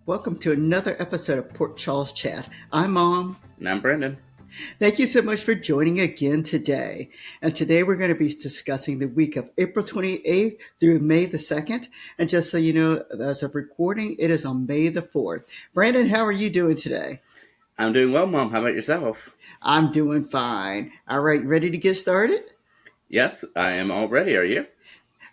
Welcome to another episode of Port Charles Chat. I'm Mom. And I'm Brendan. Thank you so much for joining again today. And today we're going to be discussing the week of April 28th through May the 2nd. And just so you know, as of recording, it is on May the 4th. Brandon, how are you doing today? I'm doing well, Mom. How about yourself? I'm doing fine. All right, ready to get started? Yes, I am all ready. Are you?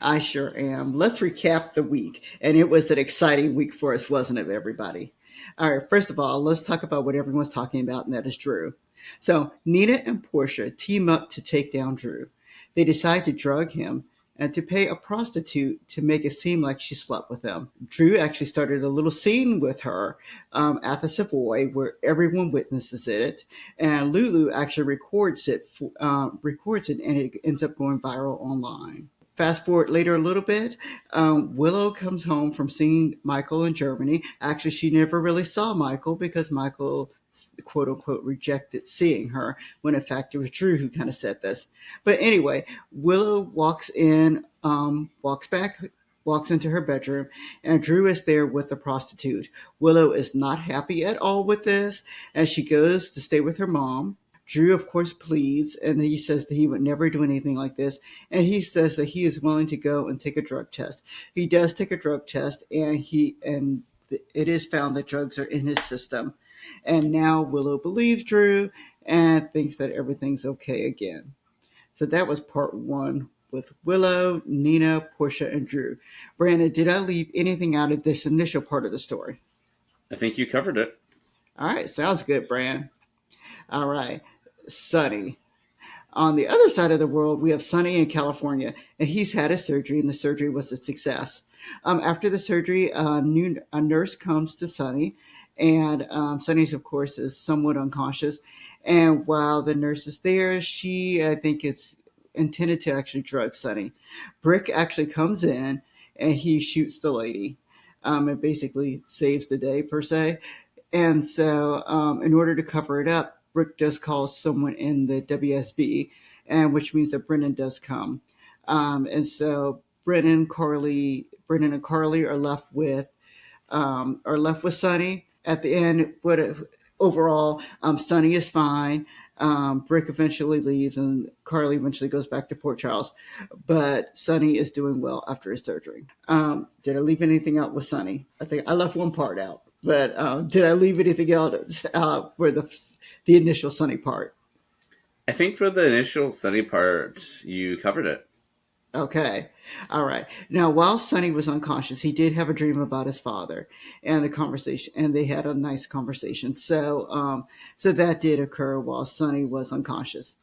I sure am. Let's recap the week. And it was an exciting week for us, wasn't it, everybody? All right, first of all, let's talk about what everyone's talking about, and that is Drew. So Nina and Portia team up to take down Drew. They decide to drug him and to pay a prostitute to make it seem like she slept with him. Drew actually started a little scene with her at the Savoy where everyone witnesses it, and Lulu actually records it, and it ends up going viral online. Fast forward later a little bit, Willow comes home from seeing Michael in Germany. Actually, she never really saw Michael because Michael, quote unquote, rejected seeing her, when in fact it was Drew who kind of said this. But anyway, Willow walks into her bedroom, and Drew is there with the prostitute. Willow is not happy at all with this, and she goes to stay with her mom. Drew, of course, pleads, and he says that he would never do anything like this. And he says that he is willing to go and take a drug test. He does take a drug test, and it is found that drugs are in his system. And now Willow believes Drew and thinks that everything's okay again. So that was part one with Willow, Nina, Portia, and Drew. Brandon, did I leave anything out of this initial part of the story? I think you covered it. All right, sounds good, Brand. All right. Sonny. On the other side of the world, we have Sonny in California, and he's had a surgery, and the surgery was a success. After the surgery, a nurse comes to Sonny, and Sonny, of course, is somewhat unconscious. And while the nurse is there, she, I think, is intended to actually drug Sonny. Brick actually comes in, and he shoots the lady. It basically saves the day, per se. And so, in order to cover it up, Brick does call someone in the WSB, and which means that Brennan does come. And so Brennan and Carly are left with Sonny. At the end, overall, Sonny is fine. Brick eventually leaves, and Carly eventually goes back to Port Charles. But Sonny is doing well after his surgery. Did I leave anything out with Sonny? I think I left one part out. But did I leave anything else out for the initial Sonny part? I think for the initial Sunny part, you covered it. Okay. All right. Now, while Sonny was unconscious, he did have a dream about his father and they had a nice conversation. So that did occur while Sonny was unconscious.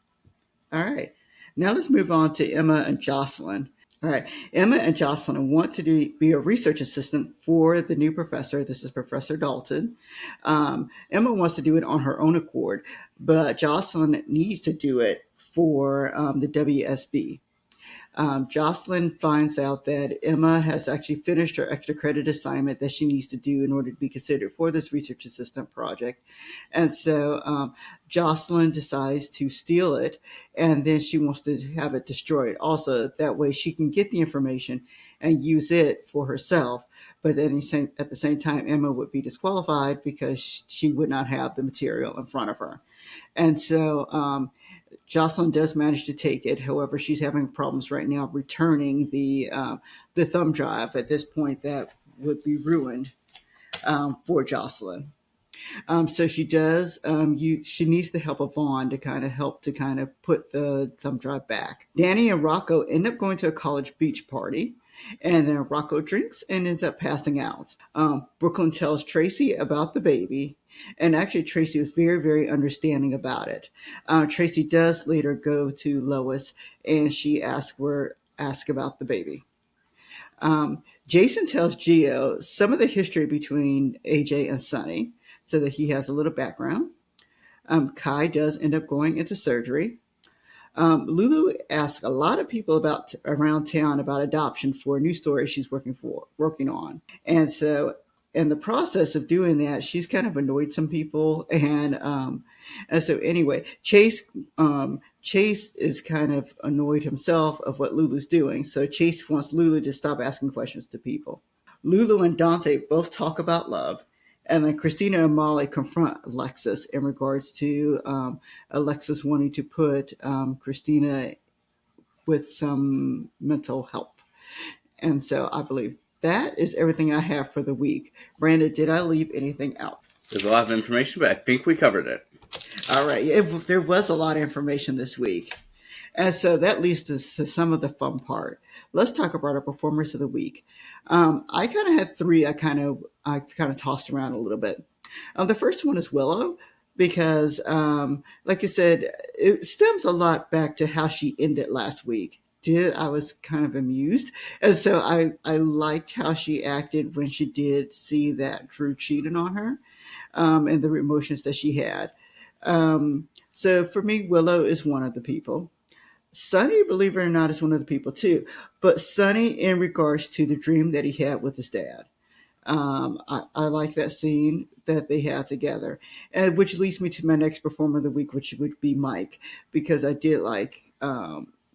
All right. Now let's move on to Emma and Jocelyn. All right. Emma and Jocelyn want to be a research assistant for the new professor. This is Professor Dalton. Emma wants to do it on her own accord, but Jocelyn needs to do it for the WSB. Jocelyn finds out that Emma has actually finished her extra credit assignment that she needs to do in order to be considered for this research assistant project. And so Jocelyn decides to steal it, and then she wants to have it destroyed. Also, that way she can get the information and use it for herself. But then at the same time, Emma would be disqualified because she would not have the material in front of her. And so Jocelyn does manage to take it. However, she's having problems right now returning the thumb drive. At this point, that would be ruined for Jocelyn. So she does. She needs the help of Vaughn to kind of put the thumb drive back. Danny and Rocco end up going to a college beach party. And then Rocco drinks and ends up passing out. Brooklyn tells Tracy about the baby. And actually, Tracy was very, very understanding about it. Tracy does later go to Lois, and she asks about the baby. Jason tells Gio some of the history between AJ and Sonny, so that he has a little background. Kai does end up going into surgery. Lulu asks a lot of people around town about adoption for a new story she's working on. And so in the process of doing that, she's kind of annoyed some people. And so anyway, Chase is kind of annoyed himself of what Lulu's doing. So Chase wants Lulu to stop asking questions to people. Lulu and Dante both talk about love. And then Christina and Molly confront Alexis in regards to Alexis wanting to put Christina with some mental help. And so I believe that is everything I have for the week. Brandon, did I leave anything out? There's a lot of information, but I think we covered it. All right. There was a lot of information this week. And so that leads to some of the fun part. Let's talk about our performers of the week. I kind of had three. I kind of tossed around a little bit. The first one is Willow because, like I said, it stems a lot back to how she ended last week. I was kind of amused, and so I liked how she acted when she did see that Drew cheated on her, and the emotions that she had. So for me, Willow is one of the people. Sonny, believe it or not, is one of the people too. But Sonny, in regards to the dream that he had with his dad, I like that scene that they had together, and which leads me to my next performer of the week, which would be Mike, because I did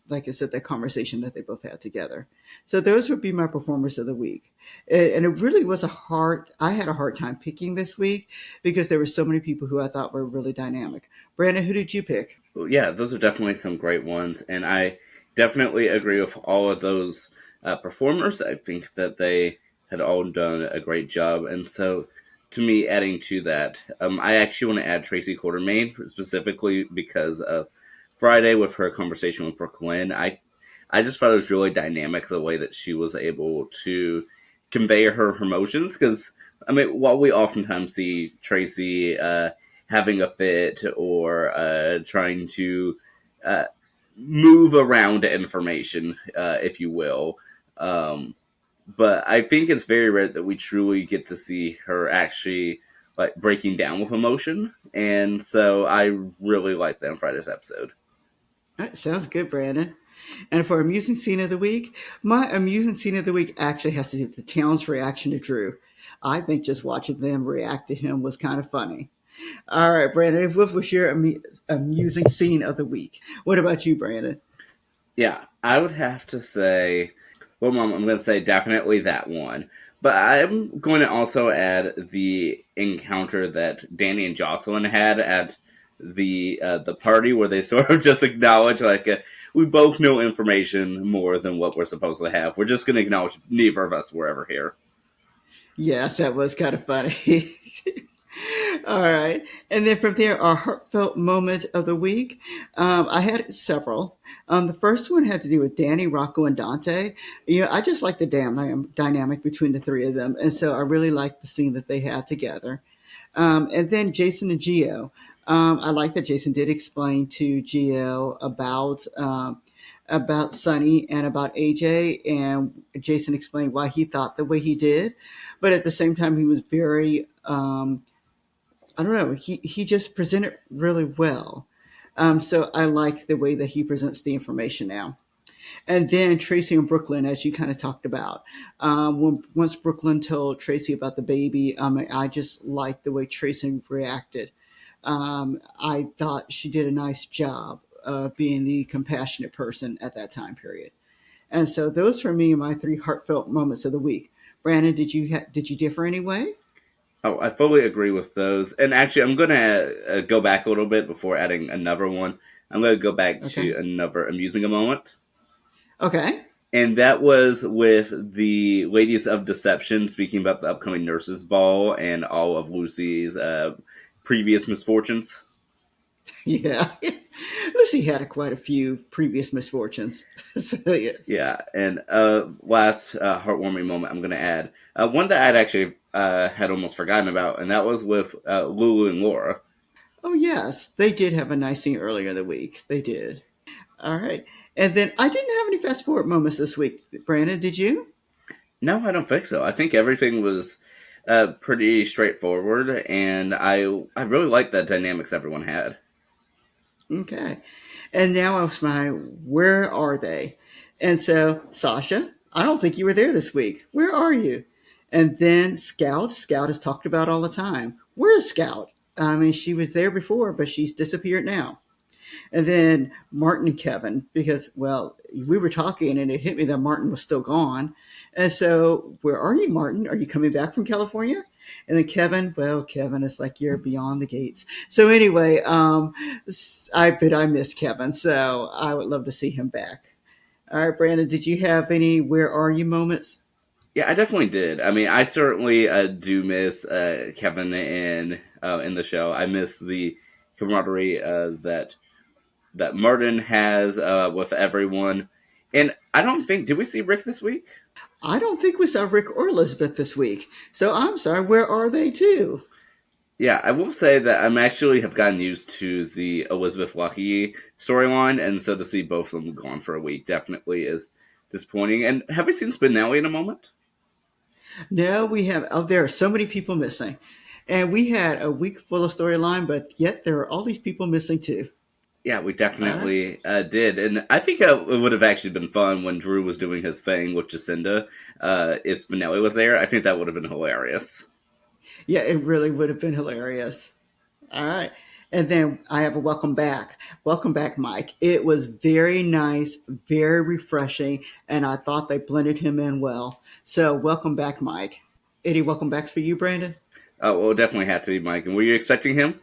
like I said, that conversation that they both had together. So those would be my performers of the week, and it really was a hard. I had a hard time picking this week because there were so many people who I thought were really dynamic. Brandon, who did you pick? Well, yeah, those are definitely some great ones, and I definitely agree with all of those performers. I think that they had all done a great job, and so to me, adding to that, I actually want to add Tracy Quartermain specifically because of Friday with her conversation with Brooklyn. I just thought it was really dynamic the way that she was able to convey her emotions because I mean, while we oftentimes see Tracy having a fit or trying to uh, move around information, if you will. Um, but I think it's very rare that we truly get to see her actually like breaking down with emotion, and so I really like that in Friday's episode. All right, sounds good, Brandon. And for amusing scene of the week, my amusing scene of the week actually has to do with the town's reaction to Drew. I think just watching them react to him was kind of funny. All right, Brandon, what was your amusing scene of the week? What about you, Brandon? Yeah, I would have to say, well, Mom, I'm going to say definitely that one. But I'm going to also add the encounter that Danny and Jocelyn had at the party where they sort of just acknowledge like we both know information more than what we're supposed to have. We're just going to acknowledge neither of us were ever here. Yeah, that was kind of funny. All right. And then from there, our heartfelt moment of the week. I had several. The first one had to do with Danny, Rocco, and Dante. I just like the damn dynamic between the three of them. And so I really liked the scene that they had together. And then Jason and Gio. I like that Jason did explain to Gio about Sonny and about AJ, and Jason explained why he thought the way he did, but at the same time he was very I don't know, he just presented really well. So I like the way that he presents the information now. And then Tracy and Brooklyn, as you kind of talked about, once Brooklyn told Tracy about the baby, I just liked the way Tracy reacted. I thought she did a nice job of being the compassionate person at that time period. And so those for me are my three heartfelt moments of the week. Brandon, did you differ anyway? Oh, I fully agree with those. And actually, I'm going to go back a little bit before adding another one. I'm going to go back Okay. to another amusing moment. Okay. And that was with the Ladies of Deception speaking about the upcoming Nurses Ball and all of Lucy's previous misfortunes. Yeah. Lucy had quite a few previous misfortunes. So, yes. Yeah, and last heartwarming moment I'm going to add one that I'd actually had almost forgotten about, and that was with Lulu and Laura. Oh, yes. They did have a nice scene earlier in the week. They did. All right. And then I didn't have any fast forward moments this week. Brandon, did you? No, I don't think so. I think everything was pretty straightforward, and I really liked the dynamics everyone had. Okay. And now it's my where are they? And so, Sasha, I don't think you were there this week. Where are you? And then Scout. Scout is talked about all the time. Where is Scout? I mean, she was there before, but she's disappeared now. And then Martin and Kevin, because, well, we were talking and it hit me that Martin was still gone. And so, where are you, Martin? Are you coming back from California? And then Kevin, well, Kevin is like you're beyond the gates. So anyway, I miss Kevin, so I would love to see him back. All right, Brandon, did you have any "Where are you" moments? Yeah, I definitely did. I mean, I certainly do miss Kevin in the show. I miss the camaraderie that Martin has with everyone. And I don't think did we see Rick this week? I don't think we saw Rick or Elizabeth this week, so I'm sorry. Where are they too? Yeah, I will say that I'm actually have gotten used to the Elizabeth Lucky storyline, and so to see both of them gone for a week definitely is disappointing. And have we seen Spinelli in a moment? No, we have. Oh, there are so many people missing, and we had a week full of storyline, but yet there are all these people missing too. Yeah, we Uh, definitely did, and I think it would have actually been fun when Drew was doing his thing with Jacinda. If Spinelli was there, I think that would have been hilarious. yeah, it really would have been hilarious. All right. And then I have a welcome back. Welcome back, Mike. It was very nice, very refreshing, and I thought they blended him in well. So, welcome back, Mike. Any welcome backs for you, Brandon? Well, it definitely had to be Mike. And were you expecting him?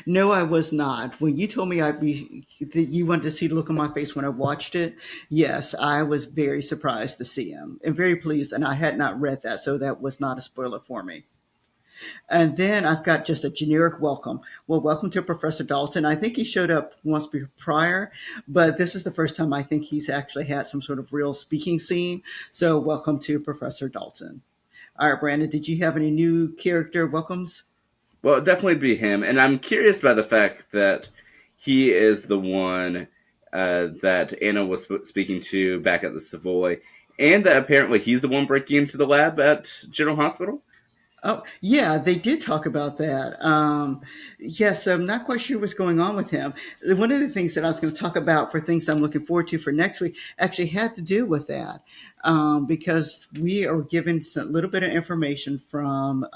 No, I was not. When you told me that you wanted to see the look on my face when I watched it, yes, I was very surprised to see him and very pleased. And I had not read that, so that was not a spoiler for me. And then I've got just a generic welcome. Well, welcome to Professor Dalton. I think he showed up once prior, but this is the first time I think he's actually had some sort of real speaking scene. So, welcome to Professor Dalton. All right, Brandon, did you have any new character welcomes? Well, it'd definitely be him. And I'm curious by the fact that he is the one that Anna was speaking to back at the Savoy, and that apparently he's the one breaking into the lab at General Hospital. Oh, yeah, they did talk about that. Yes, I'm not quite sure what's going on with him. One of the things that I was going to talk about for things I'm looking forward to for next week actually had to do with that, because we are given a little bit of information from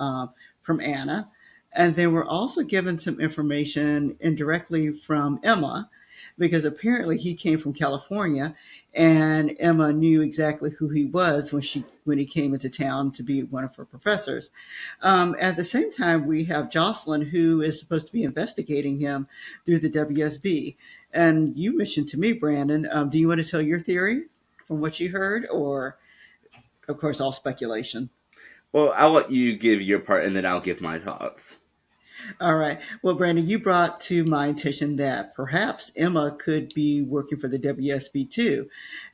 Anna, and then we're also given some information indirectly from Emma, because apparently he came from California, and Emma knew exactly who he was when he came into town to be one of her professors. At the same time, we have Jocelyn, who is supposed to be investigating him through the WSB. And you mentioned to me, Brandon, do you want to tell your theory from what you heard, or, of course, all speculation? Well, I'll let you give your part, and then I'll give my thoughts. All right. Well, Brandon, you brought to my attention that perhaps Emma could be working for the WSB too.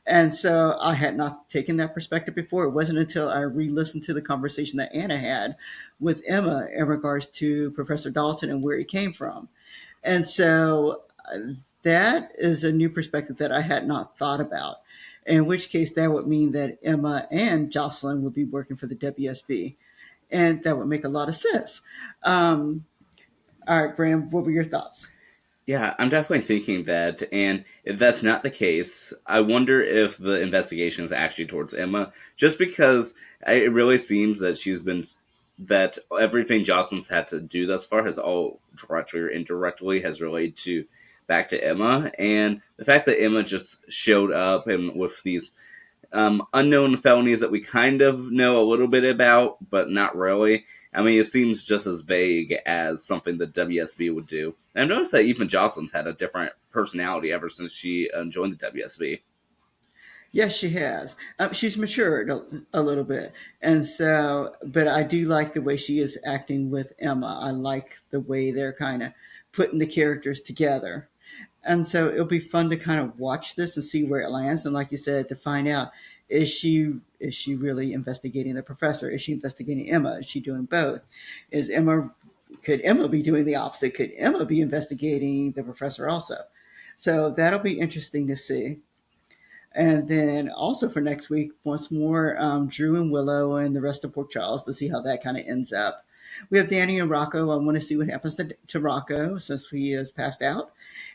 And so I had not taken that perspective before. It wasn't until I re listened to the conversation that Anna had with Emma in regards to Professor Dalton and where he came from. And so that is a new perspective that I had not thought about. In which case, that would mean that Emma and Jocelyn would be working for the WSB. And that would make a lot of sense. Um, all right, Bram, what were your thoughts? Yeah, I'm definitely thinking that, and if that's not the case, I wonder if the investigation is actually towards Emma, just because it really seems that that everything Jocelyn's had to do thus far has all directly or indirectly has related to back to Emma, and the fact that Emma just showed up and with these unknown felonies that we kind of know a little bit about, but not really. I mean, it seems just as vague as something the WSB would do. And I've noticed that even Jocelyn's had a different personality ever since she joined the WSB. Yes, she has. She's matured a little bit, and so, but I do like the way she is acting with Emma. I like the way they're kind of putting the characters together, and so it'll be fun to kind of watch this and see where it lands. And like you said, to find out is she really investigating the professor? Is she investigating Emma? Is she doing both? Is Emma Could Emma be doing the opposite? Could Emma be investigating the professor also? So that'll be interesting to see. And then also for next week, once more, Drew and Willow and the rest of Port Charles to see how that kind of ends up. We have Danny and Rocco. I want to see what happens to Rocco since he has passed out.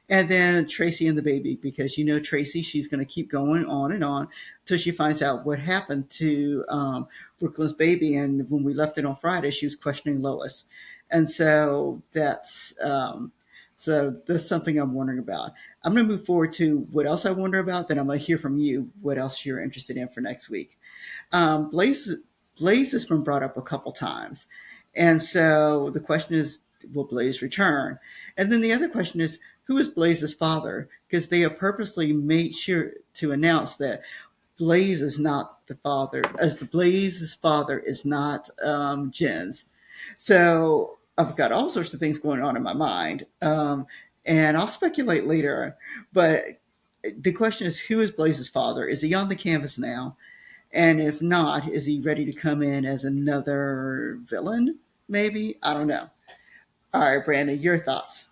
And then Tracy and the baby, because you know Tracy, she's going to keep going on and on until she finds out what happened to Brooklyn's baby. And when we left it on Friday, she was questioning Lois. And so that's something I'm wondering about. I'm going to move forward to what else I wonder about. Then I'm going to hear from you what else you're interested in for next week. Blaze. Blaze has been brought up a couple times. And so the question is, will Blaze return? And then the other question is, who is Blaze's father? Because they have purposely made sure to announce that Blaze is not the father, as the Blaze's father is not Jen's. So I've got all sorts of things going on in my mind. And I'll speculate later. But the question is, who is Blaze's father? Is he on the canvas now? And if not, is he ready to come in as another villain? Maybe? I don't know. All right, Brandon, your thoughts.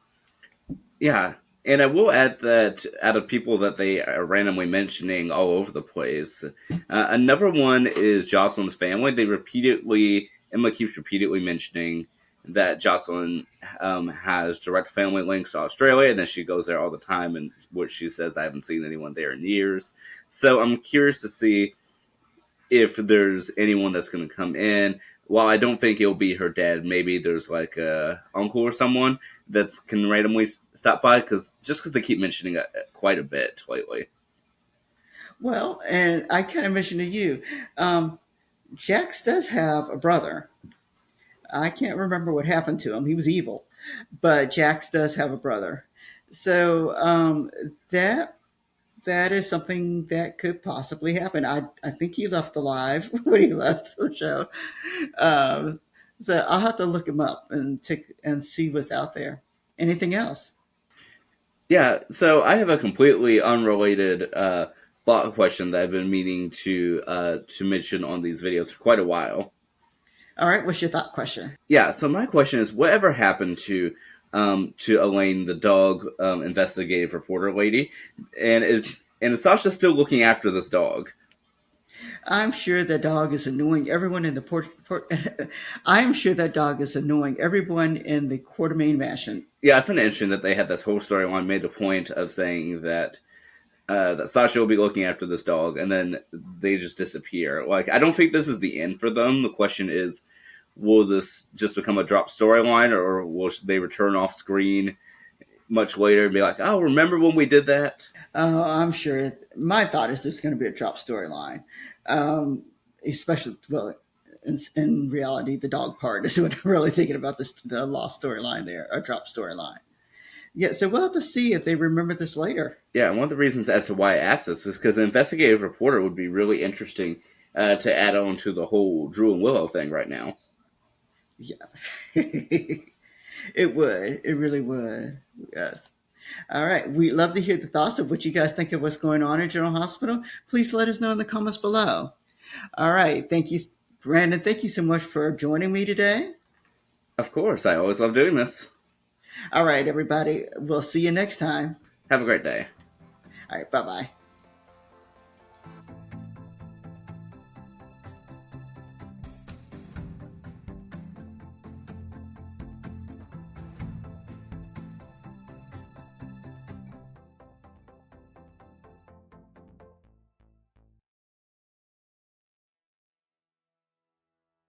Yeah, and I will add that out of people that they are randomly mentioning all over the place, another one is Jocelyn's family. They repeatedly, Emma keeps repeatedly mentioning that Jocelyn has direct family links to Australia, and that she goes there all the time. And what she says, I haven't seen anyone there in years. So I'm curious to see if there's anyone that's going to come in. While I don't think it'll be her dad, maybe there's like a uncle or someone that can randomly stop by because they keep mentioning it quite a bit lately. Well, and I kind of mentioned to you, Jax does have a brother. I can't remember what happened to him. He was evil, but Jax does have a brother. So that that is something that could possibly happen. I think he left alive when he left the show. Um, so I'll have to look him up and see what's out there. Anything else? Yeah, so I have a completely unrelated thought question that I've been meaning to mention on these videos for quite a while. All right, what's your thought question? Yeah, so my question is, whatever happened to Elaine, the dog investigative reporter lady, and is Sasha still looking after this dog? I'm sure that dog is annoying everyone in the I'm sure that dog is annoying everyone in the Quartermain Mansion. Yeah, I find it interesting that they had this whole storyline made a point of saying that Sasha will be looking after this dog, and then they just disappear. Like, I don't think this is the end for them. The question is, will this just become a drop storyline, or will they return off screen much later and be like, "Oh, remember when we did that?" I'm sure. My thought is it's going to be a drop storyline, especially well. In reality, the dog part is what I'm really thinking about this the lost storyline there, a drop storyline. Yeah, so we'll have to see if they remember this later. Yeah, and one of the reasons as to why I asked this is because an investigative reporter would be really interesting to add on to the whole Drew and Willow thing right now. Yeah, it would. It really would. Yes. All right. We'd love to hear the thoughts of what you guys think of what's going on at General Hospital. Please let us know in the comments below. All right. Thank you, Brandon. Thank you so much for joining me today. Of course, I always love doing this. All right, everybody. We'll see you next time. Have a great day. All right. Bye bye.